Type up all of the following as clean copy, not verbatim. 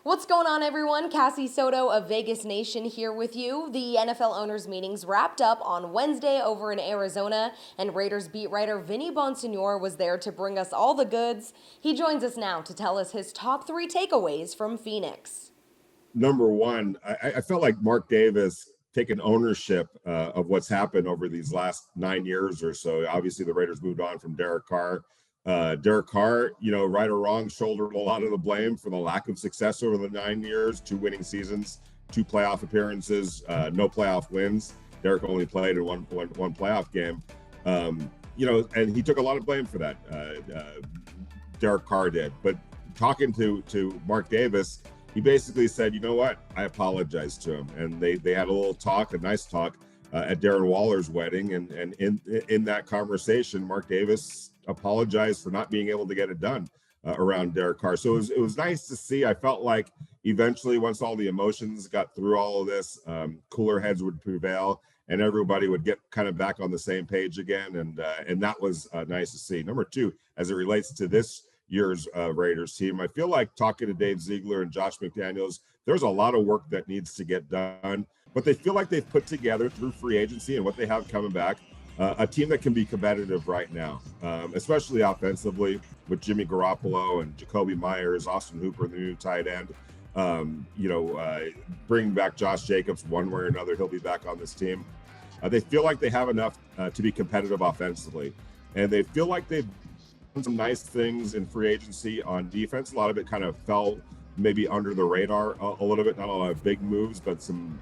What's going on, everyone? Cassie Soto of Vegas Nation here with you. The NFL owners' meetings wrapped up on Wednesday over in Arizona, and Raiders beat writer Vinny Bonsignore was there to bring us all the goods. He joins us now to tell us his top 3 takeaways from Phoenix. Number one, I felt like Mark Davis taking ownership of what's happened over these last 9 years or so. Obviously, the Raiders moved on from Derek Carr. Derek Carr, right or wrong, shouldered a lot of the blame for the lack of success over the 9 years, 2 winning seasons, 2 playoff appearances, no playoff wins. Derek only played in one playoff game. And he took a lot of blame for that. Derek Carr did. But talking to Mark Davis, he basically said, you know what, I apologize to him. And they had a little talk, a nice talk, at Darren Waller's wedding. And in that conversation, Mark Davis apologized for not being able to get it done around Derek Carr. So it was nice to see. I felt like eventually, once all the emotions got through all of this, cooler heads would prevail and everybody would get kind of back on the same page again. And that was nice to see. Number 2, as it relates to this year's Raiders team, I feel like talking to Dave Ziegler and Josh McDaniels, there's a lot of work that needs to get done, but they feel like they've put together through free agency and what they have coming back a team that can be competitive right now, especially offensively with Jimmy Garoppolo and Jacoby Myers, Austin Hooper, the new tight end. Bringing back Josh Jacobs one way or another, he'll be back on this team. They feel like they have enough to be competitive offensively, and they feel like they've done some nice things in free agency on defense. A lot of it kind of fell maybe under the radar a little bit. Not a lot of big moves, but some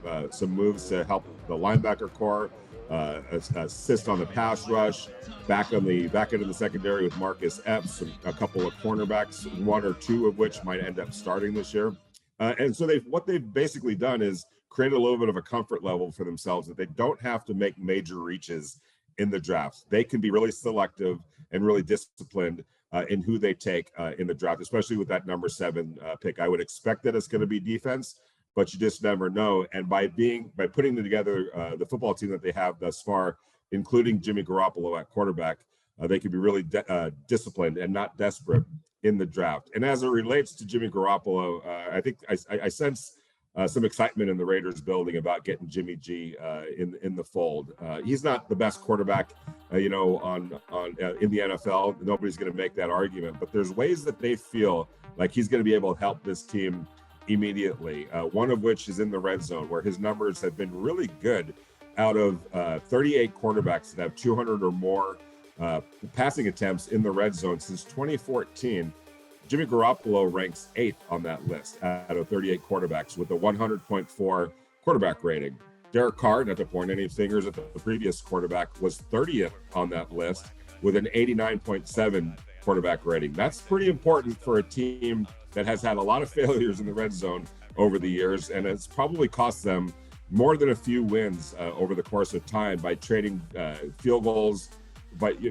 moves to help the linebacker core. Assist on the pass rush, back end of the secondary with Marcus Epps, and a couple of cornerbacks, 1 or 2 of which might end up starting this year. And so what they've basically done is create a little bit of a comfort level for themselves that they don't have to make major reaches in the draft. They can be really selective and really disciplined in who they take in the draft, especially with that number 7 pick. I would expect that it's going to be defense, but you just never know. And by putting together the football team that they have thus far, including Jimmy Garoppolo at quarterback, they can be really disciplined and not desperate in the draft. And as it relates to Jimmy Garoppolo, I think I sense some excitement in the Raiders building about getting Jimmy G in the fold. He's not the best quarterback, in the NFL. Nobody's going to make that argument, but there's ways that they feel like he's going to be able to help this team immediately, one of which is in the red zone, where his numbers have been really good. Out of 38 quarterbacks that have 200 or more passing attempts in the red zone since 2014, Jimmy Garoppolo ranks 8th on that list out of 38 quarterbacks with a 100.4 quarterback rating. Derek Carr, not to point any fingers at the previous quarterback, was 30th on that list with an 89.7 quarterback rating. That's pretty important for a team that has had a lot of failures in the red zone over the years, and it's probably cost them more than a few wins over the course of time by trading field goals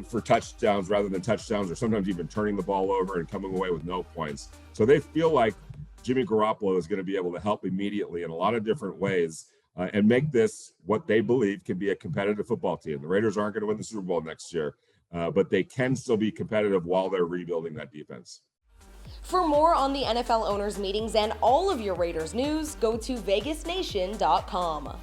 for touchdowns rather than touchdowns, or sometimes even turning the ball over and coming away with no points. So they feel like Jimmy Garoppolo is going to be able to help immediately in a lot of different ways and make this what they believe can be a competitive football team. The Raiders aren't going to win the Super Bowl next year, but they can still be competitive while they're rebuilding that defense. For more on the NFL owners' meetings and all of your Raiders news, go to vegasnation.com.